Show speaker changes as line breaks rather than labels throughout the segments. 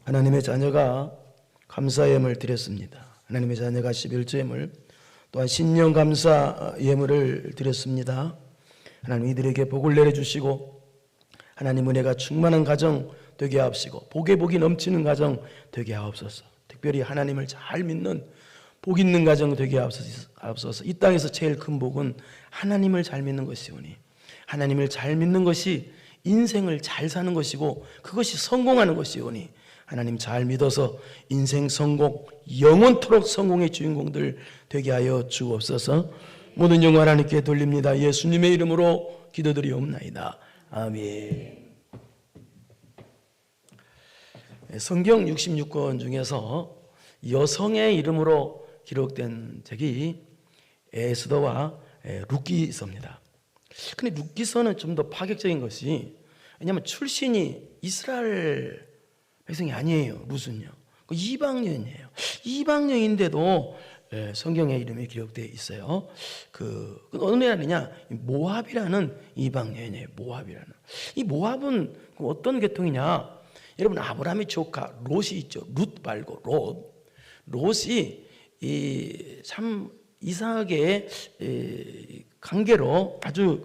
하나님의 자녀가 감사 예물 드렸습니다. 하나님의 자녀가 11조 예물, 또한 신령 감사 예물을 드렸습니다. 하나님 이들에게 복을 내려주시고 하나님 은혜가 충만한 가정 되게 하옵시고 복에 복이 넘치는 가정 되게 하옵소서. 특별히 하나님을 잘 믿는 복 있는 가정 되게 하옵소서. 이 땅에서 제일 큰 복은 하나님을 잘 믿는 것이오니, 하나님을 잘 믿는 것이 인생을 잘 사는 것이고 그것이 성공하는 것이오니, 하나님 잘 믿어서 인생 성공, 영원토록 성공의 주인공들 되게 하여 주옵소서. 모든 영광 하나님께 돌립니다. 예수님의 이름으로 기도드리옵나이다. 아멘. 성경 66권 중에서 여성의 이름으로 기록된 책이 에스더와 룻기서입니다. 근데 룻기서는 좀 더 파격적인 것이, 왜냐하면 출신이 이스라엘 백성이 아니에요. 룻은요, 이방여인이에요. 이방여인인데도 성경에 이름이 기록되어 있어요. 어느 나라냐? 모압이라는 이방여인이에요. 모압이라는. 이 모압은 어떤 계통이냐? 여러분, 아브라함의 조카 롯이 있죠. 룻 말고 롯이 참 이상하게 관계로 아주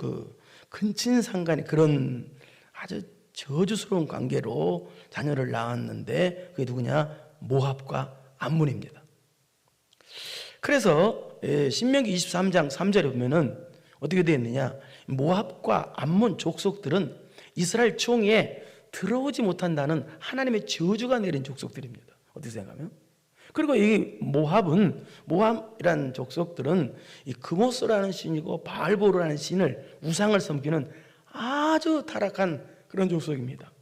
근친상간의 그런 아주 저주스러운 관계로 자녀를 낳았는데, 그게 누구냐? 모압과 암몬입니다. 그래서 신명기 23장 3절에 보면은 어떻게 되어 있느냐? 모압과 암몬 족속들은 이스라엘 총회에 들어오지 못한다는 하나님의 저주가 내린 족속들입니다. 어떻게 생각하면? 그리고 이 모압이라는 족속들은 이 그모스라는 신이고 바알보르라는 신을, 우상을 섬기는 아주 타락한 그런 족속입니다.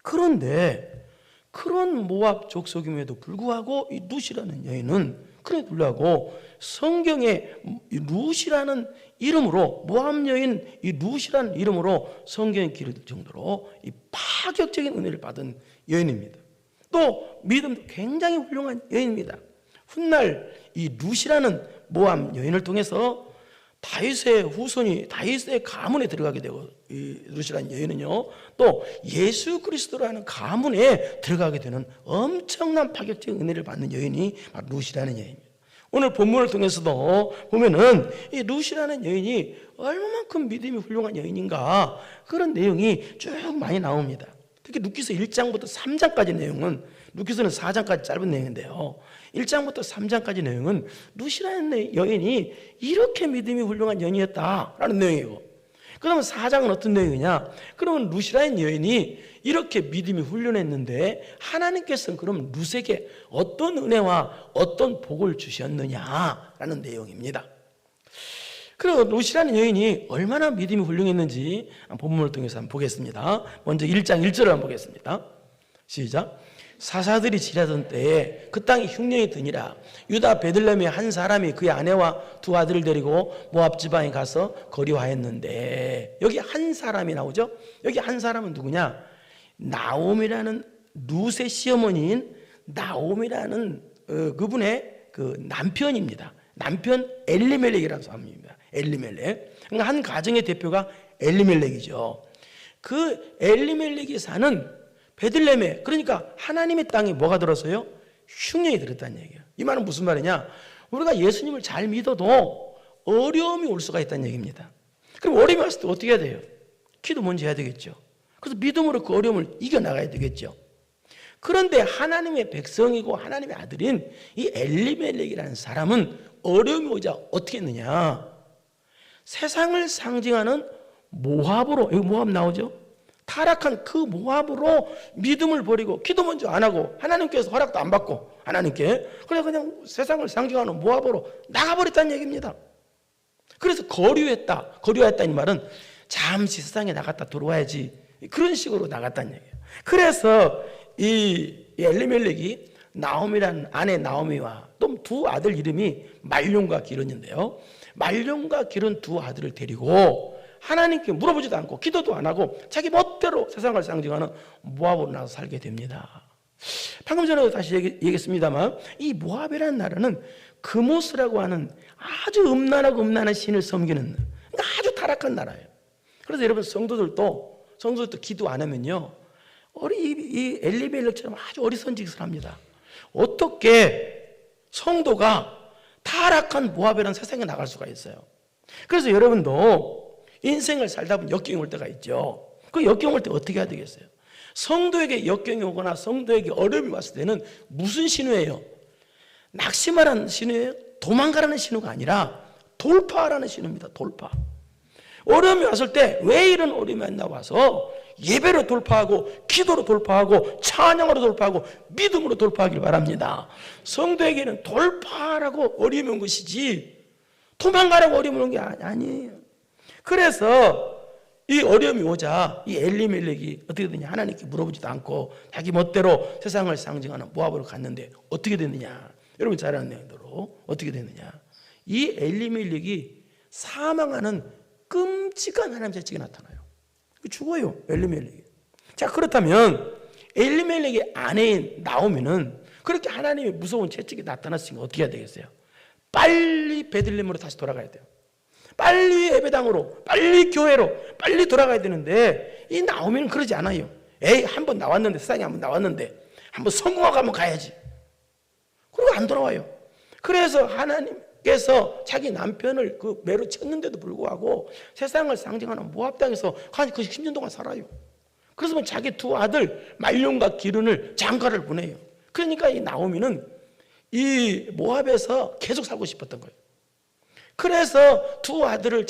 그런데 그런 모압 족속임에도 불구하고 이 룻이라는 여인은, 그래 불구하고 성경에 룻이라는 이름으로, 모압 여인 이 룻이라는 이름으로 성경에 기록될 정도로 이 파격적인 은혜를 받은 여인입니다. 또 믿음도 굉장히 훌륭한 여인입니다. 훗날 이 룻이라는 모압 여인을 통해서 다윗의 후손이, 다윗의 가문에 들어가게 되고, 이 룻이라는 여인은요, 또 예수 그리스도라는 가문에 들어가게 되는 엄청난 파격적인 은혜를 받는 여인이 바로 룻이라는 여인입니다. 오늘 본문을 통해서도 보면은 이 룻이라는 여인이 얼마만큼 믿음이 훌륭한 여인인가, 그런 내용이 쭉 많이 나옵니다. 특히 룻기서 1장부터 3장까지 내용은, 룻기서는 4장까지 짧은 내용인데요, 1장부터 3장까지 내용은 룻이라는 여인이 이렇게 믿음이 훌륭한 여인이었다라는 내용이고, 그 다음에 4장은 어떤 내용이냐? 그러면 룻이라는 여인이 이렇게 믿음이 훌륭했는데 하나님께서는 그럼 룻에게 어떤 은혜와 어떤 복을 주셨느냐라는 내용입니다. 그리고 룻이라는 여인이 얼마나 믿음이 훌륭했는지 본문을 통해서 한번 보겠습니다. 먼저 1장 1절을 한번 보겠습니다. 시작. 사사들이 지내던 때에 그 땅에 흉년이 드니라. 유다 베들레헴의 한 사람이 그의 아내와 두 아들을 데리고 모압 지방에 가서 거류하였는데, 여기 한 사람이 나오죠. 여기 한 사람은 누구냐? 나옴이라는 룻의 시어머니인 나옴이라는 그분의 남편입니다. 남편 엘리멜렉이라는 사람입니다. 엘리멜렉. 그러니까 한 가정의 대표가 엘리멜렉이죠. 그 엘리멜렉이 사는 베들레헴에, 그러니까 하나님의 땅에 뭐가 들어서요? 흉년이 들었다는 얘기예요. 이 말은 무슨 말이냐? 우리가 예수님을 잘 믿어도 어려움이 올 수가 있다는 얘기입니다. 그럼 어려움이 왔을 때 어떻게 해야 돼요? 기도 먼저 해야 되겠죠. 그래서 믿음으로 그 어려움을 이겨나가야 되겠죠. 그런데 하나님의 백성이고 하나님의 아들인 이 엘리멜렉이라는 사람은 어려움이 오자 어떻게 했느냐? 세상을 상징하는 모압으로, 여기 모압 나오죠? 타락한 그 모압으로 믿음을 버리고 기도 먼저 안 하고 하나님께서 허락도 안 받고 하나님께 그냥 세상을 상징하는 모압으로 나가버렸다는 얘기입니다. 그래서 거류했다는 말은 잠시 세상에 나갔다 들어와야지, 그런 식으로 나갔다는 얘기예요. 그래서 이 엘리멜렉이 나옴이라는 아내 나오미와 또 두 아들 이름이 말론과 기른인데요, 말론과 기른 두 아들을 데리고 하나님께 물어보지도 않고 기도도 안 하고 자기 멋대로 세상을 상징하는 모압으로 나서 살게 됩니다. 방금 전에도 다시 얘기했습니다만 이 모압이라는 나라는 그모스라고 하는 아주 음란한 신을 섬기는 아주 타락한 나라예요. 그래서 여러분 성도들도 기도 안 하면요 이 엘리멜렉처럼 아주 어리석은 짓을 합니다. 어떻게 성도가 타락한 모압이라는 세상에 나갈 수가 있어요? 그래서 여러분도 인생을 살다 보면 역경이 올 때가 있죠. 그 역경이 올 때 어떻게 해야 되겠어요? 성도에게 역경이 오거나 성도에게 어려움이 왔을 때는 무슨 신호예요? 낙심하라는 신호예요? 도망가라는 신호가 아니라 돌파하라는 신호입니다. 돌파. 어려움이 왔을 때 왜 이런 어려움이 왔나 와서 예배로 돌파하고 기도로 돌파하고 찬양으로 돌파하고 믿음으로 돌파하길 바랍니다. 성도에게는 돌파하라고 어려움이 온 것이지 도망가라고 어려움이 온 게 아니에요. 그래서 이 어려움이 오자 이 엘리멜렉이 어떻게 되냐, 하나님께 물어보지도 않고 자기 멋대로 세상을 상징하는 모압으로 갔는데 어떻게 됐느냐, 여러분 잘 아는 내용대로 어떻게 됐느냐, 이 엘리멜렉이 사망하는 끔찍한 하나님 재직이 나타나요. 죽어요, 엘리멜렉이. 자, 그렇다면 엘리멜렉의 아내인 나오미는 그렇게 하나님의 무서운 재직이 나타났으니까 어떻게 해야 되겠어요? 빨리 베들레헴으로 다시 돌아가야 돼요. 빨리 예배당으로, 빨리 교회로, 빨리 돌아가야 되는데 이 나오미는 그러지 않아요. 에이, 한번 나왔는데, 세상에 한번 나왔는데 한번 성공하고 한번 가야지. 그리고 안 돌아와요. 그래서 하나님께서 자기 남편을 그 매로 쳤는데도 불구하고 세상을 상징하는 모압 땅에서 한 10년 동안 살아요. 그래서 자기 두 아들 말론과 기른을 장가를 보내요. 그러니까 이 나오미는 이 모압에서 계속 살고 싶었던 거예요. 그래서 두 아들을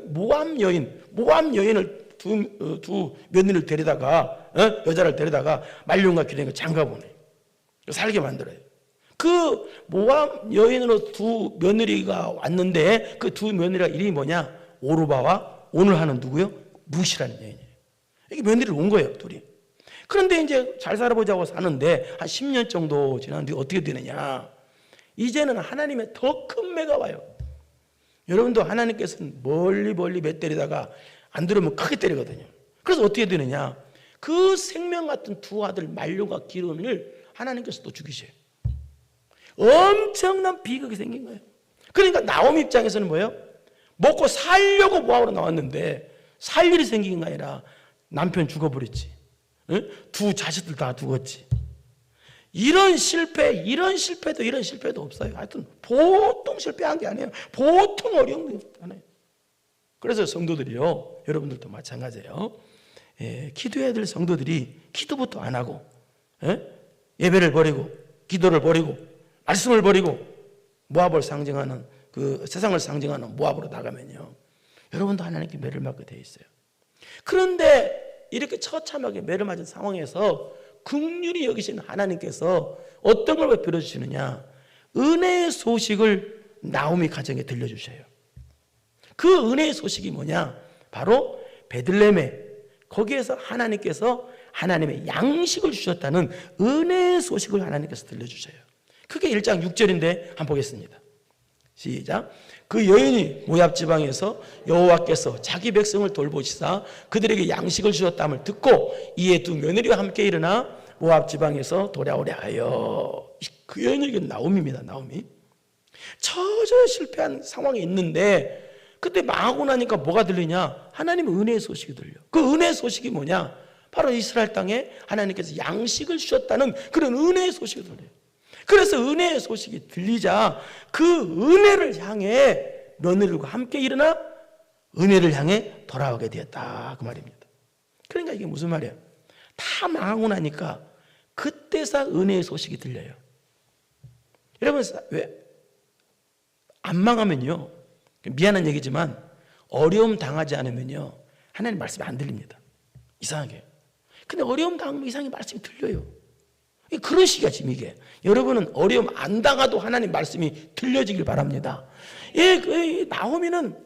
모압 여인을 두 며느리를 데려다가 여자를 데려다가 말론과 기른을 장가 보내요. 살게 만들어요. 그 모압 여인으로 두 며느리가 왔는데 그 두 며느리가 이름이 뭐냐? 오르바와 오늘 하는 누구요? 룻이라는 여인이에요. 이게 며느리를 온 거예요, 둘이. 그런데 이제 잘 살아보자고 사는데 한 10년 정도 지난 뒤에 어떻게 되느냐? 이제는 하나님의 더 큰 매가 와요. 여러분도 하나님께서는 멀리 몇 때리다가 안 들으면 크게 때리거든요. 그래서 어떻게 되느냐? 그 생명 같은 두 아들 말론과 기른을 하나님께서 또 죽이셔요. 엄청난 비극이 생긴 거예요. 그러니까 나오미 입장에서는 뭐예요? 먹고 살려고 모압으로 나왔는데 살 일이 생긴 게 아니라 남편 죽어버렸지. 응? 두 자식들 다 죽었지. 이런 실패도 없어요. 하여튼 보통 실패한 게 아니에요. 보통 어려운 게 없잖아요. 그래서 성도들이요, 여러분들도 마찬가지예요. 기도해야 될 성도들이 기도부터 안 하고 예배를 버리고 기도를 버리고 말씀을 버리고 모압을 상징하는 그 세상을 상징하는 모압으로 나가면요, 여러분도 하나님께 매를 맞게 돼 있어요. 그런데 이렇게 처참하게 매를 맞은 상황에서 긍휼히 여기시는 하나님께서 어떤 걸 베풀어 주시느냐? 은혜의 소식을 나오미 가정에 들려주셔요. 그 은혜의 소식이 뭐냐? 바로 베들레헴에 거기에서 하나님께서 하나님의 양식을 주셨다는 은혜의 소식을 하나님께서 들려주셔요. 그게 1장 6절인데 한번 보겠습니다. 시작. 그 여인이 모압 지방에서 여호와께서 자기 백성을 돌보시사 그들에게 양식을 주셨다함을 듣고 이에 두 며느리와 함께 일어나 모압 지방에서 돌아오려 하여. 그 여인에게 나오미입니다. 나오미. 처절히 실패한 상황에 있는데 그때 망하고 나니까 뭐가 들리냐? 하나님의 은혜의 소식이 들려. 그 은혜의 소식이 뭐냐? 바로 이스라엘 땅에 하나님께서 양식을 주셨다는 그런 은혜의 소식이 들려요. 그래서 은혜의 소식이 들리자 그 은혜를 향해 며느리들과 함께 일어나 은혜를 향해 돌아오게 되었다, 그 말입니다. 그러니까 이게 무슨 말이에요? 다 망하고 나니까 그때서 은혜의 소식이 들려요. 여러분, 왜 안 망하면요, 미안한 얘기지만 어려움 당하지 않으면요 하나님 말씀이 안 들립니다. 이상하게. 근데 어려움 당하면 이상하게 말씀이 들려요. 그런 시기야 지금 이게. 여러분은 어려움 안 당하도 하나님 말씀이 들려지길 바랍니다. 나오미는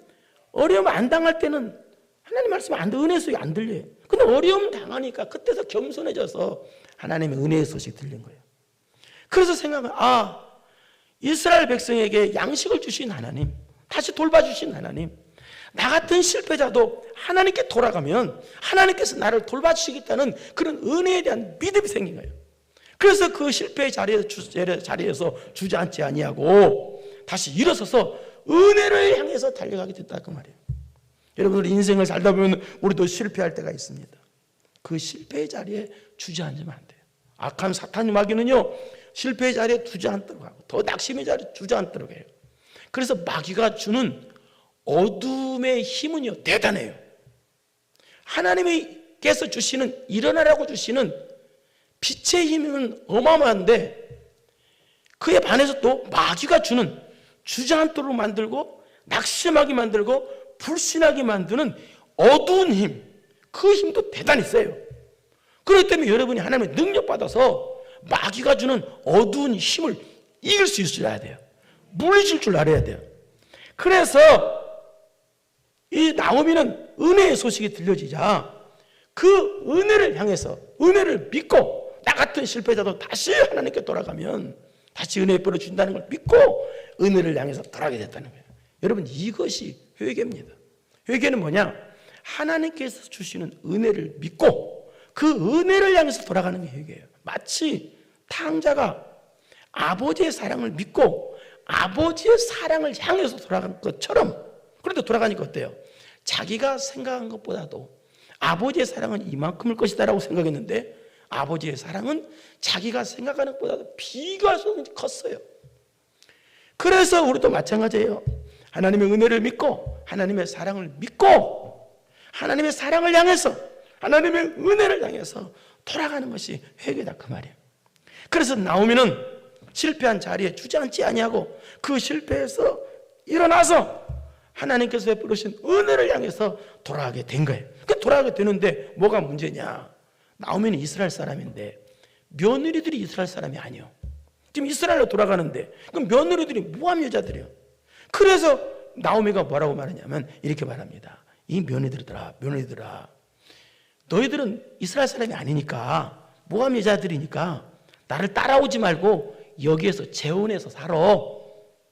어려움 안 당할 때는 하나님 말씀이 안 들려, 은혜 소식이 안 들려요. 근데 어려움 당하니까 그때서 겸손해져서 하나님의 은혜의 소식이 들린 거예요. 그래서 생각은 이스라엘 백성에게 양식을 주신 하나님, 다시 돌봐주신 하나님, 나 같은 실패자도 하나님께 돌아가면 하나님께서 나를 돌봐주시겠다는 그런 은혜에 대한 믿음이 생긴 거예요. 그래서 그 실패의 자리에서 주저앉지 아니하고 다시 일어서서 은혜를 향해서 달려가게 됐다, 그 말이에요. 여러분, 우리 인생을 살다 보면 우리도 실패할 때가 있습니다. 그 실패의 자리에 주저앉으면 안 돼요. 악한 사탄 마귀는요, 실패의 자리에 주저앉도록 하고 더 낙심의 자리에 주저앉도록 해요. 그래서 마귀가 주는 어둠의 힘은요, 대단해요. 하나님께서 주시는, 일어나라고 주시는 빛의 힘은 어마어마한데, 그에 반해서 또 마귀가 주는 주저앉도록 만들고 낙심하게 만들고 불신하게 만드는 어두운 힘, 그 힘도 대단히 세요. 그렇기 때문에 여러분이 하나님의 능력받아서 마귀가 주는 어두운 힘을 이길 수 있어야 돼요. 물리칠 줄 알아야 돼요. 그래서 이 나오미는 은혜의 소식이 들려지자 그 은혜를 향해서, 은혜를 믿고 나 같은 실패자도 다시 하나님께 돌아가면 다시 은혜의 뼈를 준다는 걸 믿고 은혜를 향해서 돌아가게 됐다는 거예요. 여러분, 이것이 회개입니다. 회개는 뭐냐? 하나님께서 주시는 은혜를 믿고 그 은혜를 향해서 돌아가는 게 회개예요. 마치 탕자가 아버지의 사랑을 믿고 아버지의 사랑을 향해서 돌아가는 것처럼, 그런데 돌아가니까 어때요? 자기가 생각한 것보다도 아버지의 사랑은 이만큼일 것이다라고 생각했는데 아버지의 사랑은 자기가 생각하는 것보다도 비교할 수 없는 컸어요. 그래서 우리도 마찬가지예요. 하나님의 은혜를 믿고 하나님의 사랑을 믿고 하나님의 사랑을 향해서, 하나님의 은혜를 향해서 돌아가는 것이 회개다, 그 말이에요. 그래서 나오미는 실패한 자리에 주저앉지 아니하고 그 실패에서 일어나서 하나님께서 베푸신 은혜를 향해서 돌아가게 된 거예요. 그 돌아가게 되는데 뭐가 문제냐? 나오미는 이스라엘 사람인데 며느리들이 이스라엘 사람이 아니에요. 지금 이스라엘로 돌아가는데 그럼 며느리들이 모함 여자들이에요. 그래서 나오미가 뭐라고 말하냐면 이렇게 말합니다. 이 며느리들아, 너희들은 이스라엘 사람이 아니니까, 모함 여자들이니까 나를 따라오지 말고 여기에서 재혼해서 살아.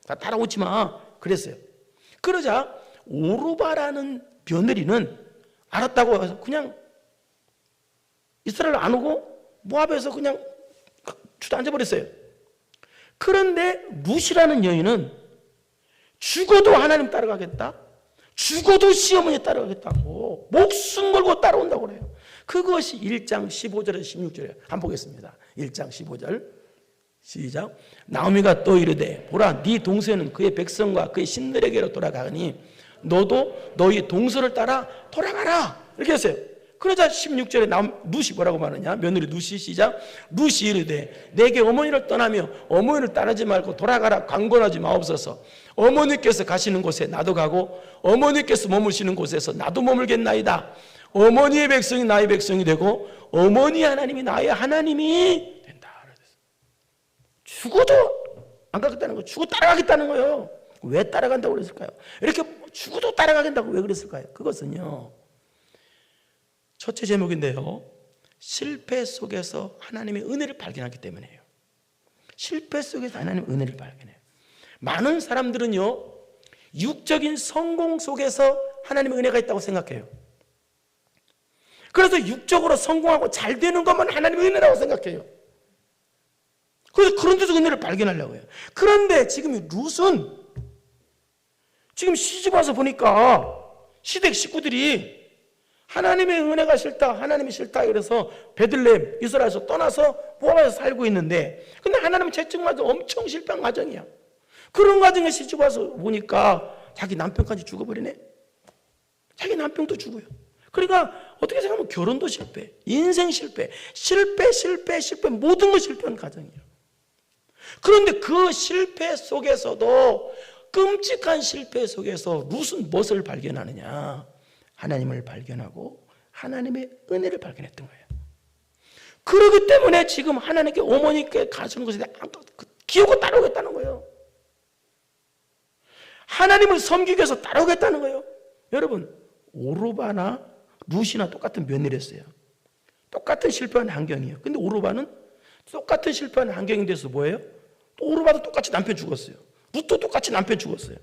나 따라오지 마. 그랬어요. 그러자 오르바라는 며느리는 알았다고 해서 그냥 이스라엘 안 오고 모압에서 그냥 주저앉아 버렸어요. 그런데 룻이라는 여인은 죽어도 하나님 따라가겠다, 죽어도 시어머니 따라가겠다고 목숨 걸고 따라온다고 그래요. 그것이 1장 15절에서 16절에 한번 보겠습니다. 1장 15절 시작. 나오미가 또 이르되 보라, 네 동생은 그의 백성과 그의 신들에게로 돌아가니 너도 너희 동서를 따라 돌아가라, 이렇게 했어요. 그러자 16절에 룻이 뭐라고 말하냐? 며느리 룻이 시작. 룻이 이르되 내게 어머니를 떠나며 어머니를 따르지 말고 돌아가라 강권하지 마옵소서. 어머니께서 가시는 곳에 나도 가고 어머니께서 머무시는 곳에서 나도 머물겠나이다. 어머니의 백성이 나의 백성이 되고 어머니 하나님이 나의 하나님이 된다. 죽어도 안 가겠다는 거예요. 죽어 따라가겠다는 거예요. 왜 따라간다고 그랬을까요? 이렇게 죽어도 따라가겠다고 왜 그랬을까요? 그것은요, 첫째 제목인데요, 실패 속에서 하나님의 은혜를 발견하기 때문이에요. 실패 속에서 하나님의 은혜를 발견해요. 많은 사람들은요, 육적인 성공 속에서 하나님의 은혜가 있다고 생각해요. 그래서 육적으로 성공하고 잘 되는 것만 하나님의 은혜라고 생각해요. 그래서 그런 데서 은혜를 발견하려고 해요. 그런데 지금 이 룻은 지금 시집 와서 보니까 시댁 식구들이 하나님의 은혜가 싫다, 하나님이 싫다, 그래서 베들레헴 이스라엘에서 떠나서 모압에서 살고 있는데, 근데 하나님은 채찍맞아 엄청 실패한 가정이야. 그런 가정에 시집 와서 보니까 자기 남편까지 죽어버리네. 자기 남편도 죽어요. 그러니까 어떻게 생각하면 결혼도 실패, 인생 실패, 모든 걸 실패한 가정이에요. 그런데 그 실패 속에서도, 끔찍한 실패 속에서 룻은 무엇을 발견하느냐? 하나님을 발견하고 하나님의 은혜를 발견했던 거예요. 그렇기 때문에 지금 하나님께, 어머니께 가시는 것에 대해 기어고 따라오겠다는 거예요. 하나님을 섬기기 위해서 따라오겠다는 거예요. 여러분, 오르바나 룻이나 똑같은 며느리였어요. 똑같은 실패한 환경이에요. 근데 오르바는 똑같은 실패한 환경이 돼서 뭐예요? 또 오르바도 똑같이 남편 죽었어요. 룻도 똑같이 남편 죽었어요.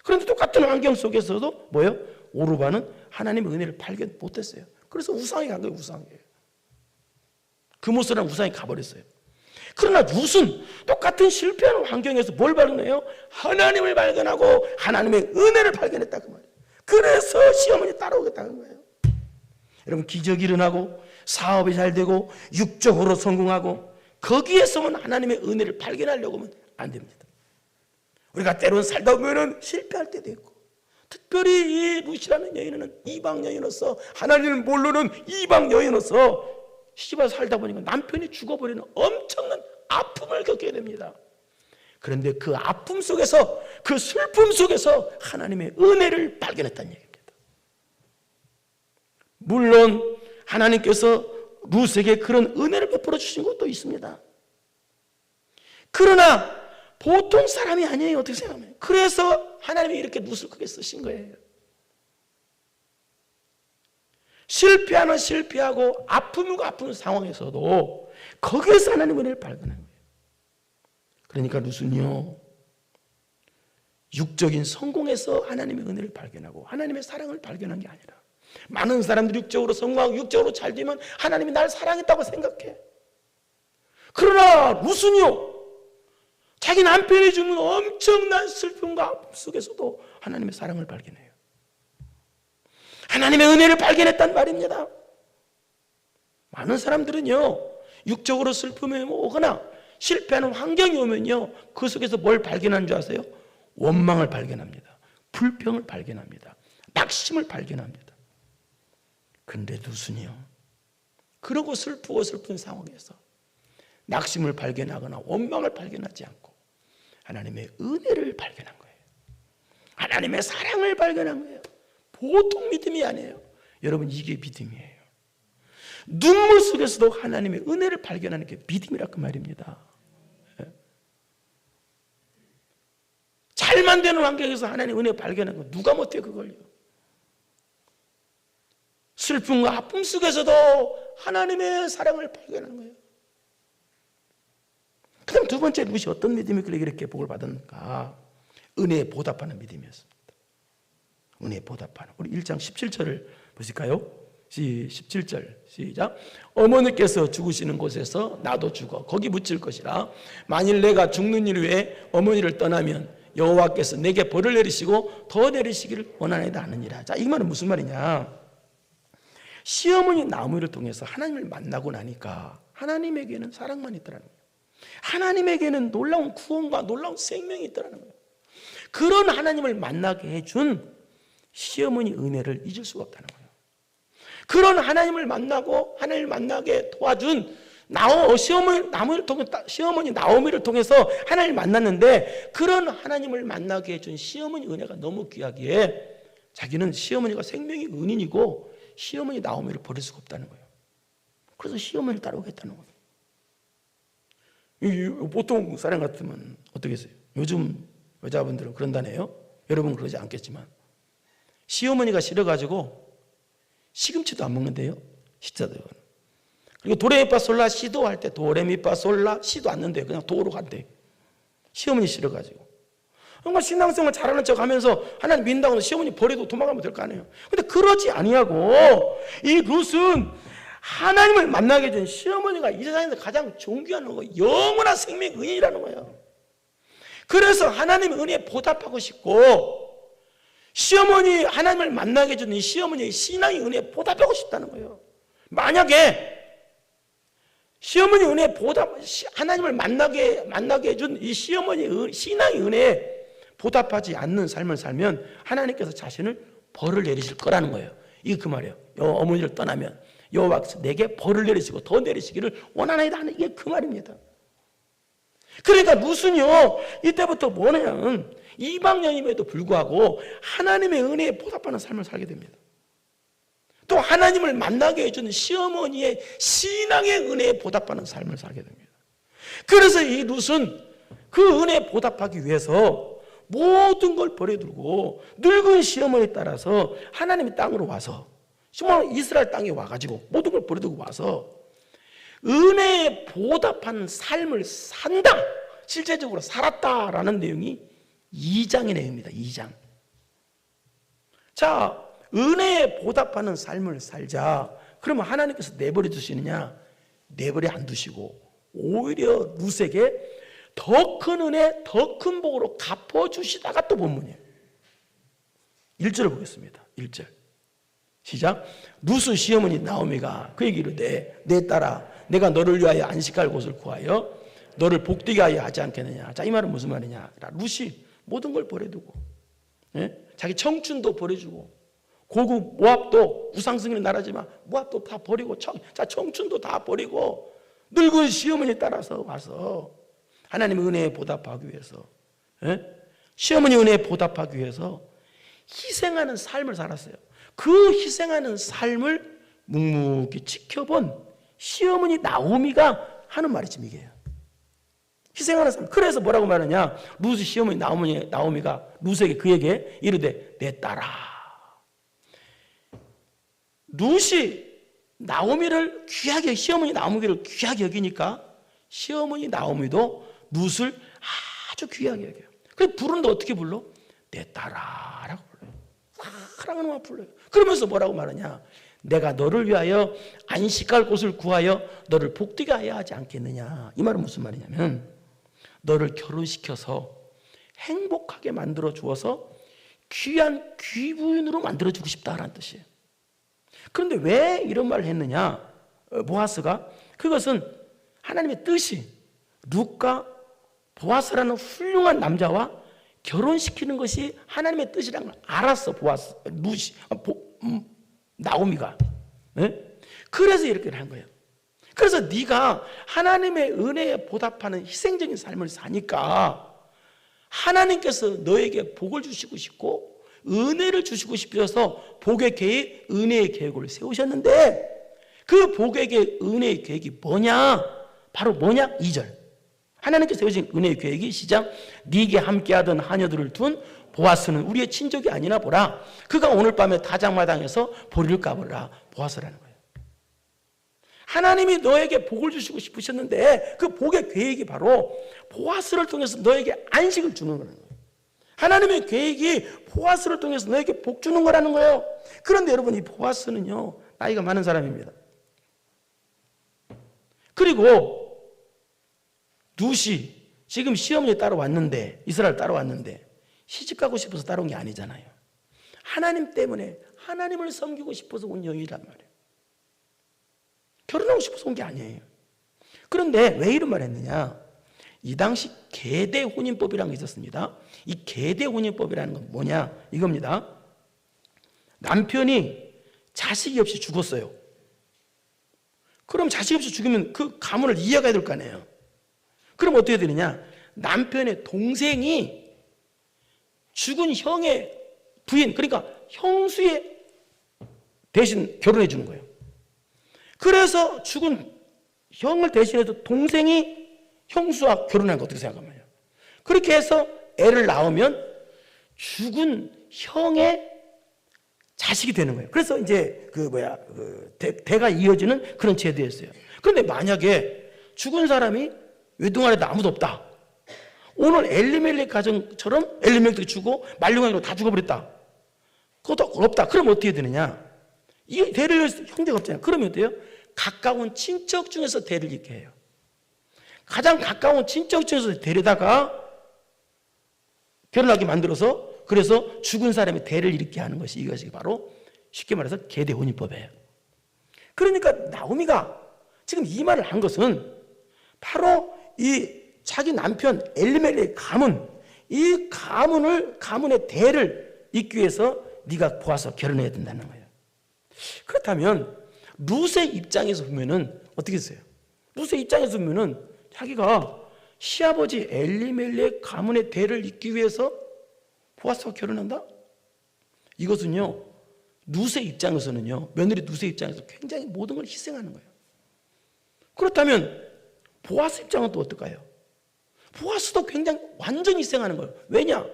그런데 똑같은 환경 속에서도 뭐예요? 오르바는 하나님의 은혜를 발견 못했어요. 그래서 우상이 간 거예요. 우상이에요. 금오스라는 우상이 가버렸어요. 그러나 룻은 똑같은 실패하는 환경에서 뭘 발견해요? 하나님을 발견하고 하나님의 은혜를 발견했다, 그 말이에요. 그래서 시어머니 따라오겠다는 거예요. 여러분, 기적이 일어나고 사업이 잘 되고 육적으로 성공하고 거기에서만 하나님의 은혜를 발견하려고 하면 안 됩니다. 우리가 때로는 살다 보면 실패할 때도 있고, 특별히 이 루시라는 여인은 이방 여인으로서, 하나님을 모르는 이방 여인으로서 시집와 살다 보니까 남편이 죽어버리는 엄청난 아픔을 겪게 됩니다. 그런데 그 아픔 속에서, 그 슬픔 속에서 하나님의 은혜를 발견했다는 얘기입니다. 물론 하나님께서 룻에게 그런 은혜를 베풀어 주신 것도 있습니다. 그러나 보통 사람이 아니에요. 어떻게 생각하면. 그래서 하나님이 이렇게 룻을 크게 쓰신 거예요. 실패하는 실패하고 아픔이고 아픈 상황에서도 거기에서 하나님의 은혜를 발견한 거예요. 그러니까 룻은요, 육적인 성공에서 하나님의 은혜를 발견하고 하나님의 사랑을 발견한 게 아니라, 많은 사람들이 육적으로 성공하고 육적으로 잘 되면 하나님이 날 사랑했다고 생각해. 그러나 룻은요, 자기 남편이 죽는 엄청난 슬픔과 아픔 속에서도 하나님의 사랑을 발견해요. 하나님의 은혜를 발견했단 말입니다. 많은 사람들은요, 육적으로 슬픔이 오거나 실패하는 환경이 오면요, 그 속에서 뭘 발견하는 줄 아세요? 원망을 발견합니다. 불평을 발견합니다. 낙심을 발견합니다. 근데 룻은요, 그러고 슬프고 슬픈 상황에서 낙심을 발견하거나 원망을 발견하지 않고 하나님의 은혜를 발견한 거예요. 하나님의 사랑을 발견한 거예요. 보통 믿음이 아니에요. 여러분, 이게 믿음이에요. 눈물 속에서도 하나님의 은혜를 발견하는 게 믿음이라고 말입니다. 잘만 되는 환경에서 하나님의 은혜 발견하는 거 누가 못해 그걸요. 슬픔과 아픔 속에서도 하나님의 사랑을 발견하는 거예요. 그 다음 두 번째, 룻이 어떤 믿음이 이렇게 복을 받았는가? 은혜에 보답하는 믿음이었습니다. 은혜에 보답하는. 우리 1장 17절을 보실까요? 17절 시작. 어머니께서 죽으시는 곳에서 나도 죽어 거기 묻힐 것이라. 만일 내가 죽는 일 후에 어머니를 떠나면 여호와께서 내게 벌을 내리시고 더 내리시기를 원하나이다 하느니라. 자, 이 말은 무슨 말이냐? 시어머니 나오미를 통해서 하나님을 만나고 나니까 하나님에게는 사랑만 있더라는 거예요. 하나님에게는 놀라운 구원과 놀라운 생명이 있더라는 거예요. 그런 하나님을 만나게 해준 시어머니 은혜를 잊을 수가 없다는 거예요. 그런 하나님을 만나고 하나님을 만나게 도와준 시어머니 나오미를 통해서 하나님을 만났는데, 그런 하나님을 만나게 해준 시어머니 은혜가 너무 귀하기에 자기는 시어머니가 생명이 은인이고 시어머니 나오미를 버릴 수가 없다는 거예요. 그래서 시어머니를 따라오겠다는 거예요. 보통 사람 같으면 어떻게 했어요? 요즘 여자분들은 그런다네요. 여러분 그러지 않겠지만, 시어머니가 싫어가지고 시금치도 안 먹는데요, 시자들. 그리고 도레미파솔라 시도 할 때 도레미파솔라 시도 안 는데요, 그냥 도로 간대. 시어머니 싫어가지고. 그러니까 신앙생활 잘하는 척 하면서 하나님 믿는다고 해서 시어머니 버리고 도망가면 될 거 아니에요. 근데 그러지 아니하고 이 룻은 하나님을 만나게 해준 시어머니가 이 세상에서 가장 존귀한 거, 영원한 생명의 은인이라는 거예요. 그래서 하나님의 은혜에 보답하고 싶고, 시어머니 하나님을 만나게 해준 이 시어머니의 신앙의 은혜에 보답하고 싶다는 거예요. 만약에 시어머니 은혜에 하나님을 만나게 해준 이 시어머니의 신앙의 은혜에 보답하지 않는 삶을 살면 하나님께서 자신을 벌을 내리실 거라는 거예요. 이게 그 말이에요. 어머니를 떠나면 여호와께서 내게 벌을 내리시고 더 내리시기를 원하나이다 하는, 이게 그 말입니다. 그러니까 룻은요, 이때부터 뭐냐면 이방인임에도 불구하고 하나님의 은혜에 보답하는 삶을 살게 됩니다. 또 하나님을 만나게 해주는 시어머니의 신앙의 은혜에 보답하는 삶을 살게 됩니다. 그래서 이 룻은 그 은혜에 보답하기 위해서 모든 걸 버려두고 늙은 시어머니에 따라서 하나님의 땅으로 와서, 이스라엘 땅에 와가지고 모든 걸 버려두고 와서 은혜에 보답하는 삶을 산다, 실제적으로 살았다라는 내용이 2장의 내용입니다. 2장. 자, 은혜에 보답하는 삶을 살자. 그러면 하나님께서 내버려 두시느냐? 내버려 안 두시고 오히려 룻에게 더 큰 은혜, 더 큰 복으로 갚아주시다가 또 본문이에요. 1절을 보겠습니다. 1절. 시작. 룻의 시어머니 나오미가 그에게 이르되 내 딸아 내가 너를 위하여 안식할 곳을 구하여 너를 복되게 하여 하지 않겠느냐. 자, 이 말은 무슨 말이냐. 룻이 모든 걸 버려두고, 예? 자기 청춘도 버려주고, 고국 모압도 우상승리는 나라지만 모압도 다 버리고, 청춘도 다 버리고 늙은 시어머니 따라서 와서 하나님의 은혜에 보답하기 위해서, 예? 시어머니 은혜에 보답하기 위해서 희생하는 삶을 살았어요. 그 희생하는 삶을 묵묵히 지켜본 시어머니 나오미가 하는 말이 지금 이게요. 희생하는 삶. 그래서 뭐라고 말하냐. 룻의 시어머니 나오미가 룻에게 그에게 이르되 내 딸아. 룻이 나오미를 귀하게, 시어머니 나오미를 귀하게 여기니까 시어머니 나오미도 룻을 아주 귀하게 여겨요. 그래서 부르는데 어떻게 불러? 내 딸아라고 불러요. 사랑하는 말 불러요. 그러면서 뭐라고 말하냐. 내가 너를 위하여 안식할 곳을 구하여 너를 복되게 하여 하지 않겠느냐. 이 말은 무슨 말이냐면 너를 결혼시켜서 행복하게 만들어 주어서 귀한 귀부인으로 만들어 주고 싶다라는 뜻이에요. 그런데 왜 이런 말을 했느냐. 보아스가 그것은 하나님의 뜻이 룻과 보아스라는 훌륭한 남자와 결혼시키는 것이 하나님의 뜻이라는 걸 알았어. 보아스, 룻이, 나오미가. 네? 그래서 이렇게 한 거예요. 그래서 네가 하나님의 은혜에 보답하는 희생적인 삶을 사니까 하나님께서 너에게 복을 주시고 싶고 은혜를 주시고 싶어서 복의 계획, 은혜의 계획을 세우셨는데 그 복의 계획, 은혜의 계획이 뭐냐? 바로 뭐냐? 2절. 하나님께서 세우신 은혜의 계획이 시작. 네게 함께하던 하녀들을 둔 보아스는 우리의 친족이 아니나 보라. 그가 오늘 밤에 다장마당에서 보리를 까보라. 보아스라는 거예요. 하나님이 너에게 복을 주시고 싶으셨는데 그 복의 계획이 바로 보아스를 통해서 너에게 안식을 주는 거라는 거예요. 하나님의 계획이 보아스를 통해서 너에게 복 주는 거라는 거예요. 그런데 여러분 이 보아스는요 나이가 많은 사람입니다. 그리고 룻이 지금 시어머니 따라왔는데 이스라엘 따라왔는데 시집가고 싶어서 따라온 게 아니잖아요. 하나님 때문에 하나님을 섬기고 싶어서 온 여인이란 말이에요. 결혼하고 싶어서 온 게 아니에요. 그런데 왜 이런 말을 했느냐. 이 당시 계대 혼인법이라는 게 있었습니다. 이 계대 혼인법이라는 건 뭐냐 이겁니다. 남편이 자식이 없이 죽었어요. 그럼 자식이 없이 죽으면 그 가문을 이어가야 될 거 아니에요. 그럼 어떻게 되느냐. 남편의 동생이 죽은 형의 부인, 그러니까 형수의 대신 결혼해 주는 거예요. 그래서 죽은 형을 대신해서 동생이 형수와 결혼한 거 어떻게 생각하면 그렇게 해서 애를 낳으면 죽은 형의 자식이 되는 거예요. 그래서 이제 대가 이어지는 그런 제도였어요. 그런데 만약에 죽은 사람이 외동아래도 아무도 없다. 오늘 엘리멜렉 가정처럼 엘리멜렉도 죽고 말룡왕이도 다 죽어버렸다. 그것도 없다. 그럼 어떻게 되느냐? 이 대를 이을 형제가 없잖아요. 그러면 어때요? 가까운 친척 중에서 대를 잇게 해요. 가장 가까운 친척 중에서 데려다가 결혼하게 만들어서 그래서 죽은 사람의 대를 일으키게 하는 것이 이것이 바로 쉽게 말해서 계대 혼인법이에요. 그러니까 나오미가 지금 이 말을 한 것은 바로 이 자기 남편 엘리멜렉의 가문, 이 가문의 대를 잇기 위해서 네가 보아서 결혼해야 된다는 거예요. 그렇다면 룻의 입장에서 보면은 어떻게 했어요? 룻의 입장에서 보면은 자기가 시아버지 엘리멜렉 가문의 대를 잇기 위해서 보아스와 결혼한다? 이것은요 룻의 입장에서는요 며느리 룻의 입장에서 굉장히 모든 걸 희생하는 거예요. 그렇다면 보아스 입장은 또 어떨까요? 보아스도 굉장히 완전히 희생하는 거예요. 왜냐?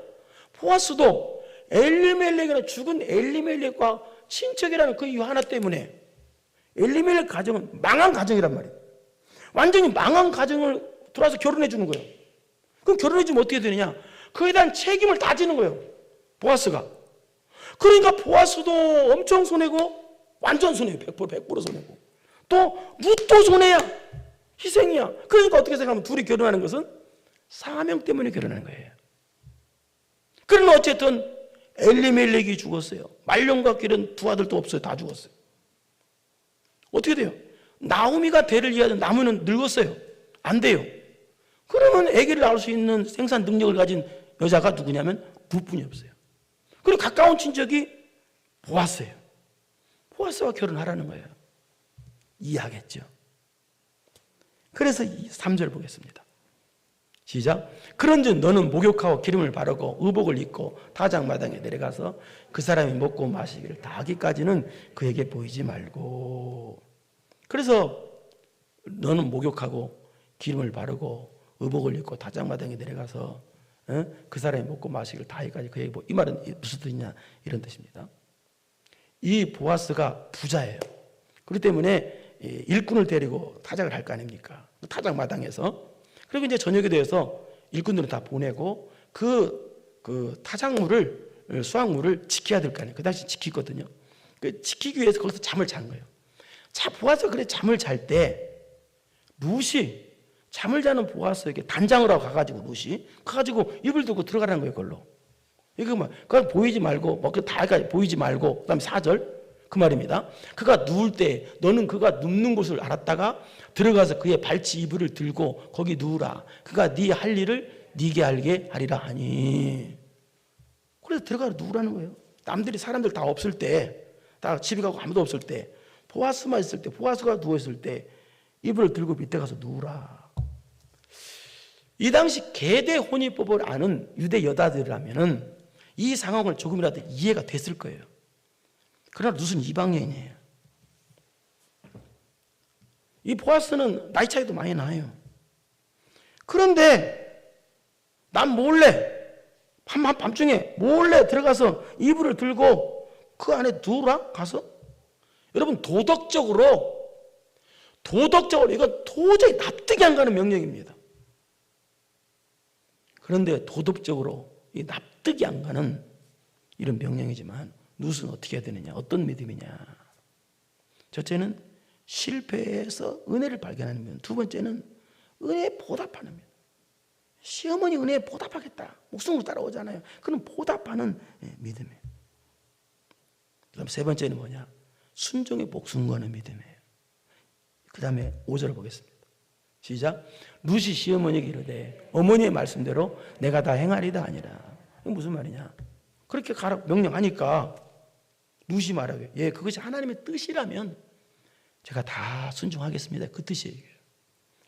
보아스도 엘리멜렉이나 죽은 엘리멜렉과 친척이라는 그 이유 하나 때문에 엘리멜렉 가정은 망한 가정이란 말이에요. 완전히 망한 가정을 들어와서 결혼해 주는 거예요. 그럼 결혼해 주면 어떻게 되느냐? 그에 대한 책임을 다 지는 거예요. 보아스가. 그러니까 보아스도 엄청 손해고 완전 손해요. 100% 손해고. 또 룻도 손해야. 희생이야. 그러니까 어떻게 생각하면 둘이 결혼하는 것은 사명 때문에 결혼하는 거예요. 그러나 어쨌든 엘리멜렉이 죽었어요. 말론과 기른 두 아들도 없어요. 다 죽었어요. 어떻게 돼요? 나오미가 대를 이어하던 나무는 늙었어요. 안 돼요. 그러면 아기를 낳을 수 있는 생산 능력을 가진 여자가 누구냐면 부뿐이 없어요. 그리고 가까운 친척이 보아스예요. 보아스와 결혼하라는 거예요. 이해하겠죠? 그래서 3절 보겠습니다. 시작. 그런즉 너는 목욕하고 기름을 바르고 의복을 입고 타작마당에 내려가서 그 사람이 먹고 마시기를 다 하기까지는 그에게 보이지 말고. 그래서 너는 목욕하고 기름을 바르고 의복을 입고 타작마당에 내려가서 그 사람이 먹고 마시기를 다 하기까지 그에게 이 말은 무슨 뜻이냐 이런 뜻입니다. 이 보아스가 부자예요. 그렇기 때문에 일꾼을 데리고 타작을 할 거 아닙니까? 타작마당에서. 그리고 이제 저녁이 되어서 일꾼들을 다 보내고 그 타작물을 수확물을 지켜야 될 거 아니에요. 그 당시 지키거든요. 그 지키기 위해서 거기서 잠을 잔 거예요. 자, 보아스 그래 잠을 잘 때 룻이 잠을 자는 보아스에게 단장을 하고 가가지고 룻이 가가지고 입을 두고 들어가라는 거예요. 그걸로. 이거 뭐 그걸 보이지 말고 뭐 다 보이지 말고 그다음에 4절 그 말입니다. 그가 누울 때 너는 그가 눕는 곳을 알았다가 들어가서 그의 발치 이불을 들고 거기 누우라. 그가 네 할 일을 네게 알게 하리라 하니. 그래서 들어가서 누우라는 거예요. 남들이 사람들 다 없을 때, 다 집에 가고 아무도 없을 때, 보아스만 있을 때, 보아스가 누워 있을 때 이불을 들고 밑에 가서 누우라. 이 당시 계대 혼인법을 아는 유대 여자들이라면은 이 상황을 조금이라도 이해가 됐을 거예요. 그러나 룻은 이방인이에요. 이 보아스는 나이 차이도 많이 나요. 그런데 난 몰래 밤중에 몰래 들어가서 이불을 들고 그 안에 누우라 가서. 여러분 도덕적으로 이건 도저히 납득이 안 가는 명령입니다. 그런데 도덕적으로 이 납득이 안 가는 이런 명령이지만 룻은 어떻게 해야 되느냐? 어떤 믿음이냐? 첫째는 실패해서 은혜를 발견하는 믿음. 두 번째는 은혜에 보답하는 믿음. 시어머니 은혜에 보답하겠다. 목숨으로 따라오잖아요. 그럼 보답하는 믿음이에요. 그다음 세 번째는 뭐냐? 순종에 목숨 거는 믿음이에요. 그 다음에 5절을 보겠습니다. 시작. 룻이 시어머니에게 이르되 어머니의 말씀대로 내가 다 행하리다 아니라. 이게 무슨 말이냐? 그렇게 가라 명령하니까 룻이 말하게 예, 그것이 하나님의 뜻이라면 제가 다 순종하겠습니다. 그 뜻이에요.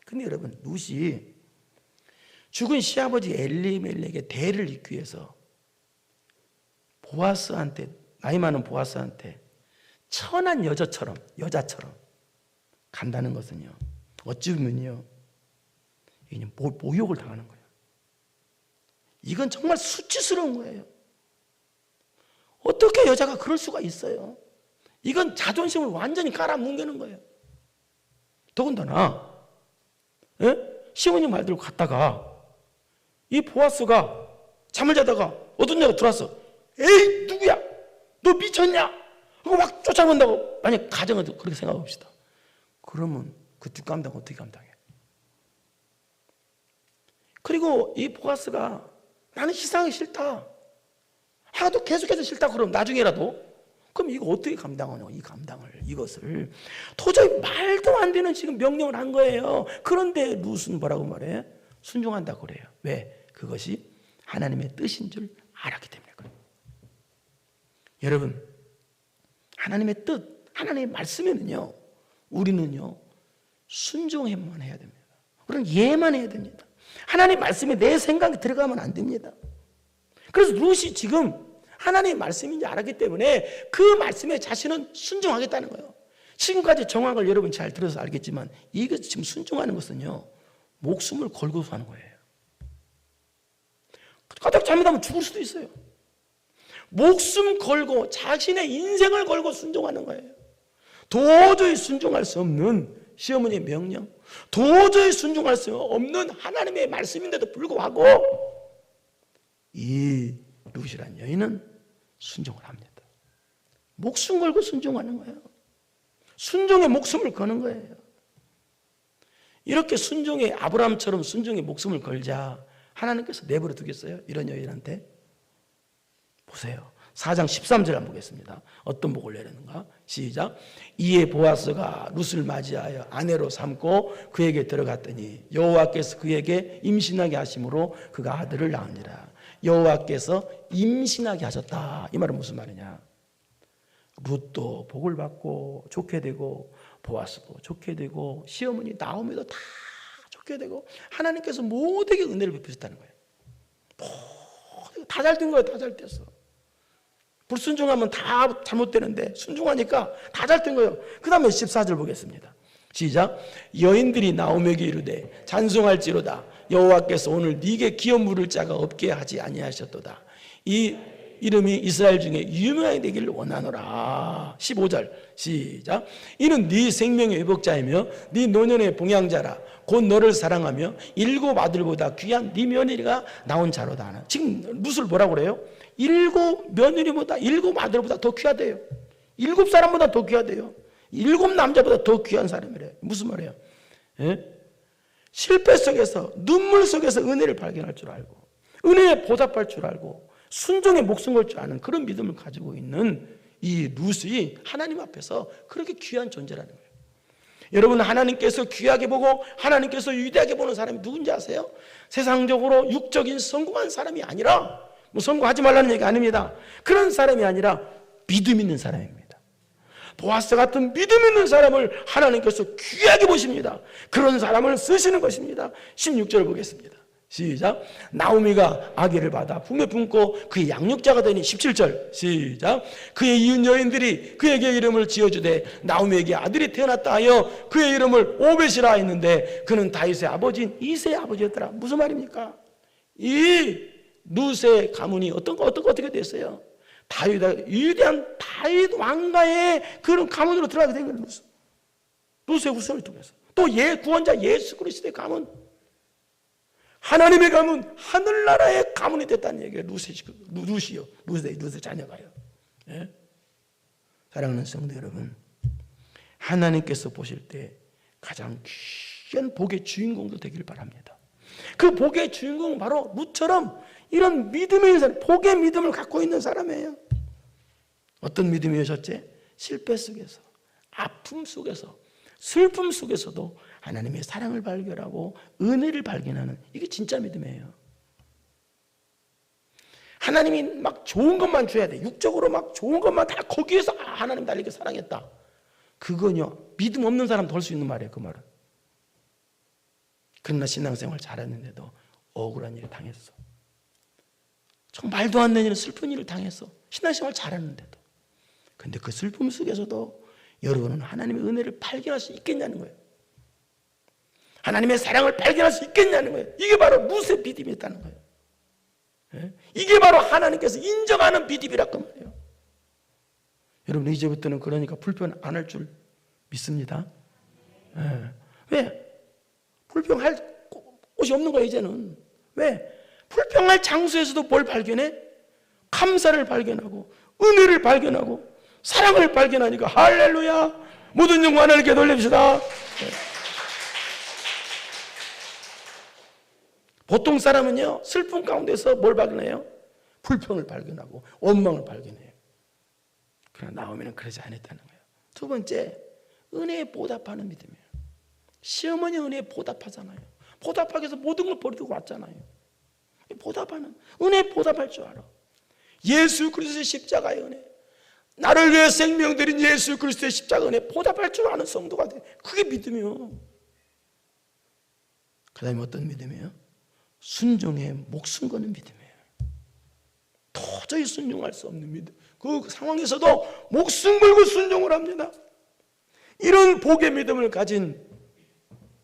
근데 여러분 룻이 죽은 시아버지 엘리멜렉의 대를 잇기 위해서 보아스한테 나이 많은 보아스한테 천한 여자처럼 간다는 것은요 어찌 보면요 모욕을 당하는 거예요. 이건 정말 수치스러운 거예요. 어떻게 여자가 그럴 수가 있어요? 이건 자존심을 완전히 깔아뭉개는 거예요. 더군다나 시어머니 말대로 갔다가 이 보아스가 잠을 자다가 어떤 여자가 들어왔어. 에이 누구야? 너 미쳤냐? 그거 막 쫓아본다고. 만약 가정을 그렇게 생각해 봅시다. 그러면 그 뒷감당 어떻게 감당해? 그리고 이 보아스가 나는 희생하기 싫다. 하도 계속해서 싫다 그러면 나중에라도 그럼 이거 어떻게 감당하냐? 이 감당을 이것을 도저히 말도 안 되는 지금 명령을 한 거예요. 그런데 룻은 뭐라고 말해? 순종한다고 그래요. 왜? 그것이 하나님의 뜻인 줄 알았기 때문에 그래요. 여러분 하나님의 뜻, 하나님의 말씀에는요 우리는요 순종해만 해야 됩니다. 우리는 예만 해야 됩니다. 하나님 말씀에 내 생각이 들어가면 안 됩니다. 그래서 룻이 지금 하나님의 말씀인지 알았기 때문에 그 말씀에 자신은 순종하겠다는 거예요. 지금까지 정황을 여러분 잘 들어서 알겠지만 이게 지금 순종하는 것은요 목숨을 걸고서 하는 거예요. 가다가 잘못하면 죽을 수도 있어요. 목숨 걸고 자신의 인생을 걸고 순종하는 거예요. 도저히 순종할 수 없는 시어머니의 명령, 도저히 순종할 수 없는 하나님의 말씀인데도 불구하고 이 룻이란 여인은 순종을 합니다. 목숨 걸고 순종하는 거예요. 순종에 목숨을 거는 거예요. 이렇게 순종에 아브라함처럼 순종에 목숨을 걸자 하나님께서 내버려 두겠어요? 이런 여인한테? 보세요. 4장 13절 한번 보겠습니다. 어떤 복을 내리는가? 시작. 이에 보아스가 룻을 맞이하여 아내로 삼고 그에게 들어갔더니 여호와께서 그에게 임신하게 하심으로 그가 아들을 낳으니라. 여호와께서 임신하게 하셨다. 이 말은 무슨 말이냐? 룻도 복을 받고 좋게 되고 보아스도 좋게 되고 시어머니 나오미도 다 좋게 되고 하나님께서 모두에게 은혜를 베푸셨다는 거예요. 다 잘 된 거예요. 다 잘 됐어. 불순종하면 다 잘못되는데 순종하니까 다 잘 된 거예요. 그 다음에 14절 보겠습니다. 시작. 여인들이 나오미에게 이르되 찬송할지로다. 여호와께서 오늘 네게 기업 물을 자가 없게 하지 아니하셨도다. 이 이름이 이스라엘 중에 유명하게 되기를 원하노라. 15절 시작. 이는 네 생명의 회복자이며 네 노년의 봉양자라. 곧 너를 사랑하며 일곱 아들보다 귀한 네 며느리가 나온 자로다. 지금 룻을 뭐라고 그래요? 일곱 며느리보다 일곱 아들보다 더 귀하대요. 일곱 사람보다 더 귀하대요. 일곱 남자보다 더 귀한 사람이래요. 무슨 말이에요? 예? 실패 속에서 눈물 속에서 은혜를 발견할 줄 알고 은혜에 보답할 줄 알고 순종에 목숨 걸 줄 아는 그런 믿음을 가지고 있는 이 룻이 하나님 앞에서 그렇게 귀한 존재라는 거예요. 여러분, 하나님께서 귀하게 보고 하나님께서 위대하게 보는 사람이 누군지 아세요? 세상적으로 육적인 성공한 사람이 아니라, 뭐 성공하지 말라는 얘기 아닙니다. 그런 사람이 아니라 믿음 있는 사람입니다. 보아스 같은 믿음 있는 사람을 하나님께서 귀하게 보십니다. 그런 사람을 쓰시는 것입니다. 16절 보겠습니다. 시작. 나오미가 아기를 받아 품에 품고 그의 양육자가 되니 17절 시작. 그의 이웃 여인들이 그에게 이름을 지어주되 나오미에게 아들이 태어났다 하여 그의 이름을 오벳이라 했는데 그는 다윗의 아버지인 이새의 아버지였더라. 무슨 말입니까? 이 룻의 가문이 어떻게 됐어요? 위대한 다윗 왕가의 그런 가문으로 들어가게 된 거예요. 룻의 후손을 통해서 또 구원자 예수 그리스도의 가문, 하나님의 가문, 하늘나라의 가문이 됐다는 얘기예요. 룻의 자녀가요. 예? 사랑하는 성도 여러분, 하나님께서 보실 때 가장 귀한 복의 주인공도 되길 바랍니다. 그 복의 주인공은 바로 룻처럼 이런 믿음의 사람, 복의 믿음을 갖고 있는 사람이에요. 어떤 믿음이었지? 실패 속에서, 아픔 속에서, 슬픔 속에서도 하나님의 사랑을 발견하고 은혜를 발견하는, 이게 진짜 믿음이에요. 하나님이 막 좋은 것만 줘야 돼. 육적으로 막 좋은 것만 다 거기에서 하나님 날 이렇게 사랑했다. 그건요, 믿음 없는 사람도 할 수 있는 말이에요. 그 말은. 그러나 신앙생활 잘했는데도 억울한 일을 당했어. 정말 말도 안 되는 일은 슬픈 일을 당했어. 신앙생활 잘했는데도. 근데 그 슬픔 속에서도 여러분은 하나님의 은혜를 발견할 수 있겠냐는 거예요. 하나님의 사랑을 발견할 수 있겠냐는 거예요. 이게 바로 룻의 믿음이었다는 거예요. 예? 이게 바로 하나님께서 인정하는 믿음이라고 말이에요. 여러분, 이제부터는 그러니까 불평 안 할 줄 믿습니다. 예. 왜? 불평할 곳이 없는 거예요, 이제는. 왜? 불평할 장소에서도 뭘 발견해? 감사를 발견하고 은혜를 발견하고 사랑을 발견하니까 할렐루야, 모든 영광 하나님께 돌립시다. 예. 보통 사람은요, 슬픔 가운데서 뭘 발견해요? 불평을 발견하고 원망을 발견해요. 그러나 나오미는 그러지 않았다는 거예요. 두 번째, 은혜에 보답하는 믿음이에요. 시어머니 은혜에 보답하잖아요. 보답하기 위해서 모든 걸 버리고 왔잖아요. 보답하는, 은혜에 보답할 줄 알아. 예수 그리스도의 십자가의 은혜, 나를 위해 생명 드린 예수 그리스도의 십자가 은혜 보답할 줄 아는 성도가 돼. 그게 믿음이요. 그 다음에 어떤 믿음이에요? 순종에 목숨 거는 믿음이에요. 도저히 순종할 수 없는 믿음. 그 상황에서도 목숨 걸고 순종을 합니다. 이런 복의 믿음을 가진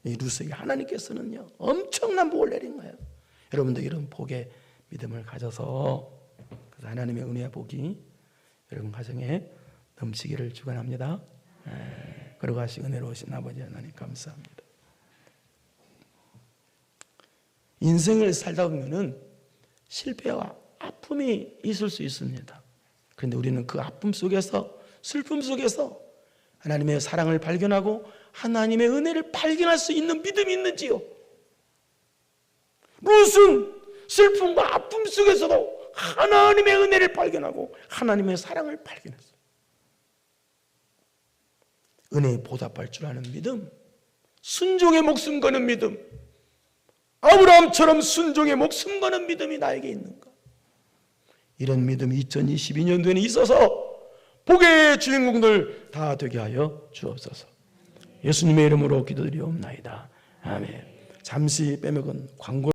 이 룻에게 하나님께서는요, 엄청난 복을 내린 거예요. 여러분도 이런 복의 믿음을 가져서, 그래서 하나님의 은혜와 복이 여러분 가정에 넘치기를 축원합니다. 그러고 하신 은혜로우신 아버지 하나님 감사합니다. 인생을 살다 보면은 실패와 아픔이 있을 수 있습니다. 그런데 우리는 그 아픔 속에서, 슬픔 속에서 하나님의 사랑을 발견하고 하나님의 은혜를 발견할 수 있는 믿음이 있는지요? 룻은 슬픔과 아픔 속에서도 하나님의 은혜를 발견하고 하나님의 사랑을 발견했어요. 은혜에 보답할 줄 아는 믿음, 순종의 목숨 거는 믿음, 아브라함처럼 순종의 목숨 거는 믿음이 나에게 있는가? 이런 믿음이 2022년도에는 있어서 복의 주인공들 다 되게 하여 주옵소서. 예수님의 이름으로 기도드리옵나이다. 아멘. 잠시 빼먹은 광고